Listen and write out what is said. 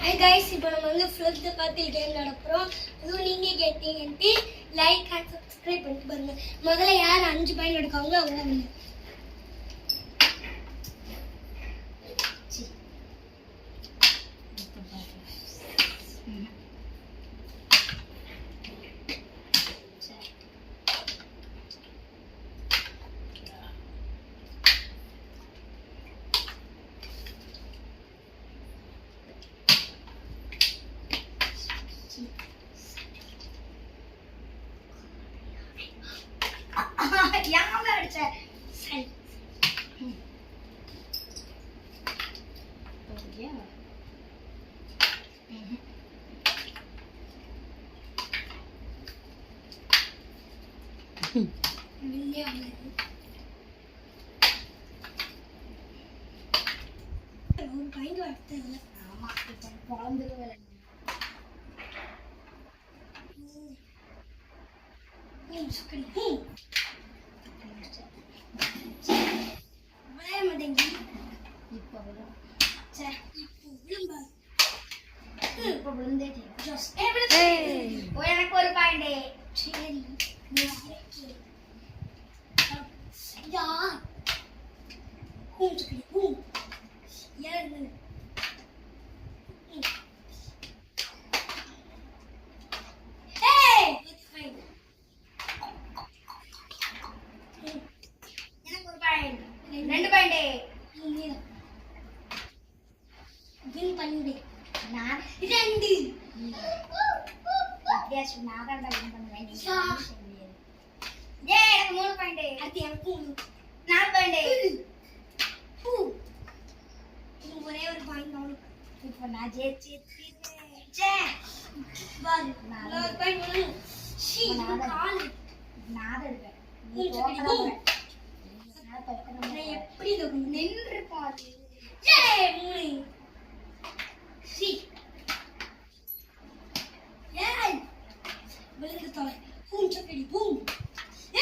Hi guys, இப்போ நம்ம வந்து ஃப்ளட் பார்த்து கேம் நடப்புறோம். அதுவும் நீங்க கேட்டீங்கன்ட்டு லைக் அண்ட் சப்ஸ்கிரைப் பண்ணிட்டு பாருங்க. முதல்ல யார் 5 பாயிண்ட் எடுக்காங்க அவங்க வின். யாமல அடிச்ச சரி ஓகே மில்லியா ஒரு பாயிண்ட் வரதுல ஆமா இப்ப குழந்தைங்க சுக்கடி இப்போ விழுந்தேன் எனக்கு ஒரு பாயிண்ட் சரி யா ரெண்டு பாயிண்ட் வின் பண்ணி நான் ரெண்டு எஸ் நான் தான் வின் பண்ணுவேன் ஏ எனக்கு 3 பாயிண்ட் அடுத்து எனக்கு 4 பாயிண்ட் ஒரே ஒரு பாயிண்ட் தான் இப்போ நான் ஜெயிச்சே பாரு 4 பாயிண்ட் ஷீ கால் நான் எடுப்பேன் நீ தோக்கறவே நான் எப்படி நின்று பாரு ஏ 3 சி ஏய் விழுந்து தோலை பூம் சக்கடி பூம் ஏ